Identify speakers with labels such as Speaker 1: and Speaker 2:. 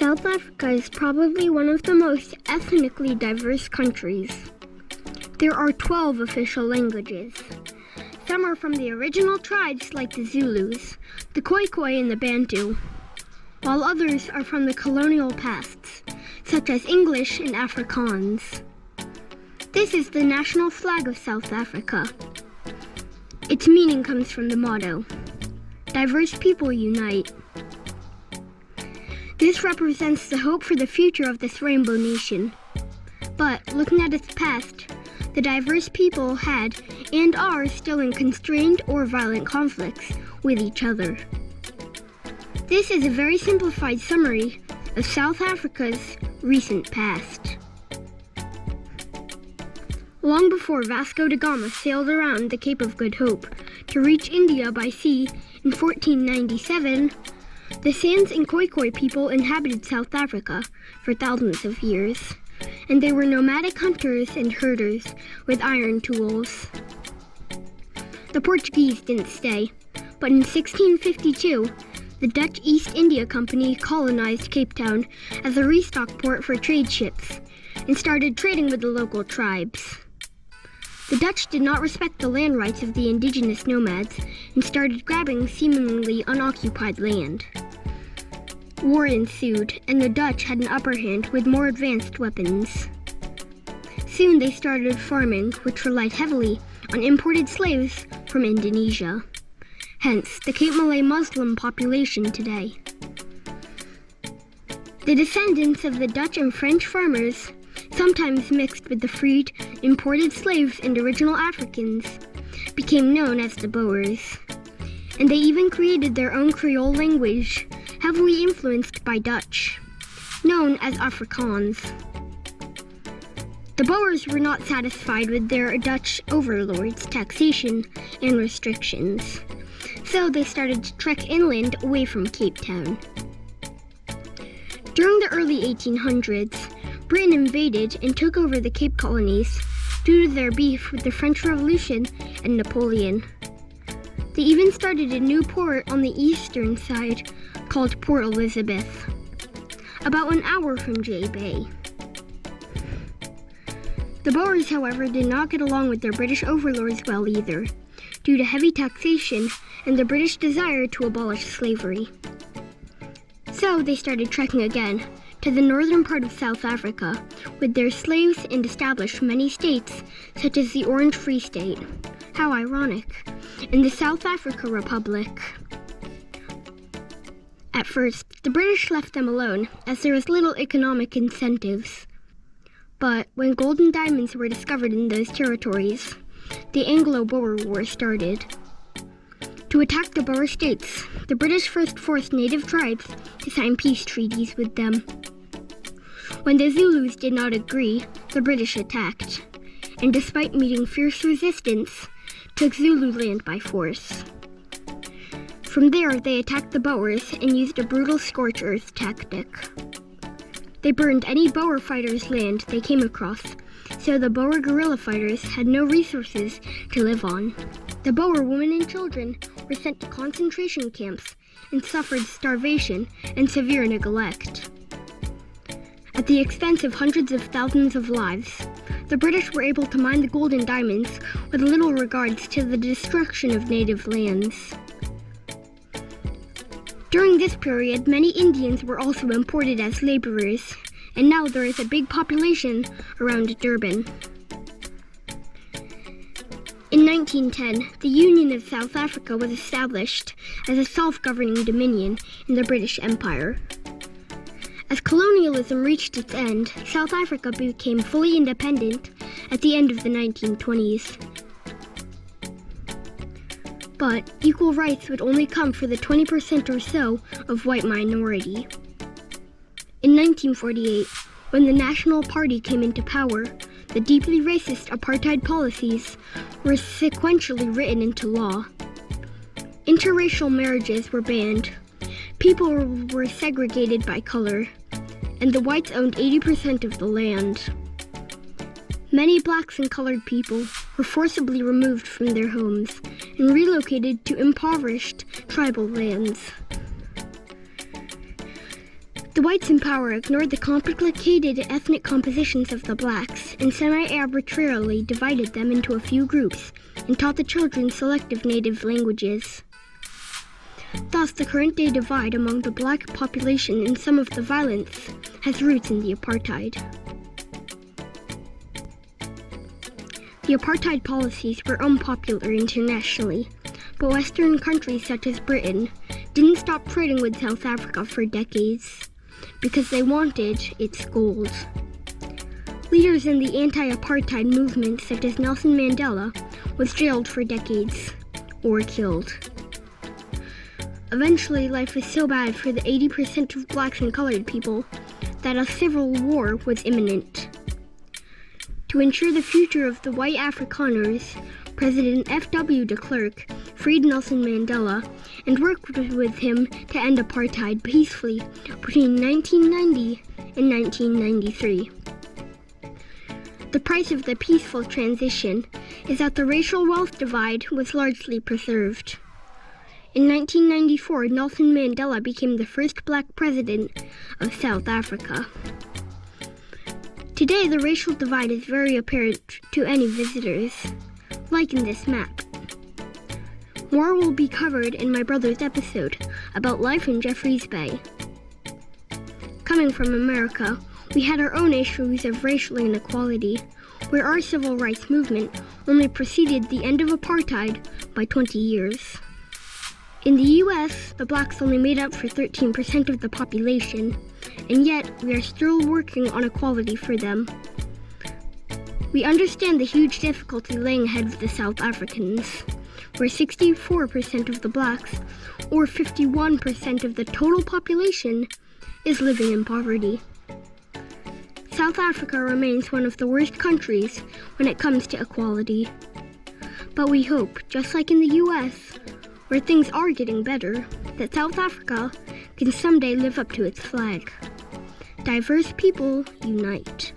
Speaker 1: South Africa is probably one of the most ethnically diverse countries. There are 12 official languages. Some are from the original tribes like the Zulus, the Khoikhoi and the Bantu, while others are from the colonial pasts, such as English and Afrikaans. This is the national flag of South Africa. Its meaning comes from the motto, "Diverse people unite." This represents the hope for the future of this rainbow nation. But looking at its past, the diverse people had and are still in constrained or violent conflicts with each other. This is a very simplified summary of South Africa's recent past. Long before Vasco da Gama sailed around the Cape of Good Hope to reach India by sea in 1497, the Sans and Khoikhoi people inhabited South Africa for thousands of years, and they were nomadic hunters and herders with iron tools. The Portuguese didn't stay, but in 1652, the Dutch East India Company colonized Cape Town as a restock port for trade ships and started trading with the local tribes. The Dutch did not respect the land rights of the indigenous nomads and started grabbing seemingly unoccupied land. War ensued, and the Dutch had an upper hand with more advanced weapons. Soon they started farming, which relied heavily on imported slaves from Indonesia. Hence, the Cape Malay Muslim population today. The descendants of the Dutch and French farmers, sometimes mixed with the freed, imported slaves and original Africans, became known as the Boers. And they even created their own Creole language, heavily influenced by Dutch, known as Afrikaans. The Boers were not satisfied with their Dutch overlords' taxation and restrictions, so they started to trek inland away from Cape Town. During the early 1800s, Britain invaded and took over the Cape Colonies due to their beef with the French Revolution and Napoleon. They even started a new port on the eastern side called Port Elizabeth, about an hour from J Bay. The Boers, however, did not get along with their British overlords well either, due to heavy taxation and the British desire to abolish slavery. So they started trekking again to the northern part of South Africa with their slaves and established many states, such as the Orange Free State, how ironic, and the South Africa Republic. At first, the British left them alone, as there was little economic incentives. But when gold and diamonds were discovered in those territories, the Anglo-Boer War started. To attack the Boer states, the British first forced native tribes to sign peace treaties with them. When the Zulus did not agree, the British attacked, and despite meeting fierce resistance, took Zulu land by force. From there, they attacked the Boers and used a brutal scorched earth tactic. They burned any Boer fighters' land they came across, so the Boer guerrilla fighters had no resources to live on. The Boer women and children were sent to concentration camps and suffered starvation and severe neglect. At the expense of hundreds of thousands of lives, the British were able to mine the gold and diamonds with little regards to the destruction of native lands. During this period, many Indians were also imported as laborers, and now there is a big population around Durban. In 1910, the Union of South Africa was established as a self-governing dominion in the British Empire. As colonialism reached its end, South Africa became fully independent at the end of the 1920s. But equal rights would only come for the 20% or so of white minority. In 1948, when the National Party came into power, the deeply racist apartheid policies were sequentially written into law. Interracial marriages were banned, people were segregated by color, and the whites owned 80% of the land. Many blacks and colored people were forcibly removed from their homes and relocated to impoverished tribal lands. The whites in power ignored the complicated ethnic compositions of the blacks and semi-arbitrarily divided them into a few groups and taught the children selective native languages. Thus, the current-day divide among the black population and some of the violence has roots in the apartheid. The apartheid policies were unpopular internationally, but Western countries such as Britain didn't stop trading with South Africa for decades because they wanted its gold. Leaders in the anti-apartheid movement such as Nelson Mandela was jailed for decades or killed. Eventually, life was so bad for the 80% of blacks and colored people that a civil war was imminent. To ensure the future of the white Afrikaners, President F.W. de Klerk freed Nelson Mandela and worked with him to end apartheid peacefully between 1990 and 1993. The price of the peaceful transition is that the racial wealth divide was largely preserved. In 1994, Nelson Mandela became the first black president of South Africa. Today, the racial divide is very apparent to any visitors, like in this map. More will be covered in my brother's episode about life in Jeffreys Bay. Coming from America, we had our own issues of racial inequality, where our civil rights movement only preceded the end of apartheid by 20 years. In the U.S., the blacks only made up for 13% of the population, and yet we are still working on equality for them. We understand the huge difficulty laying ahead of the South Africans, where 64% of the blacks, or 51% of the total population, is living in poverty. South Africa remains one of the worst countries when it comes to equality. But we hope, just like in the U.S., where things are getting better, that South Africa can someday live up to its flag. Diverse people unite.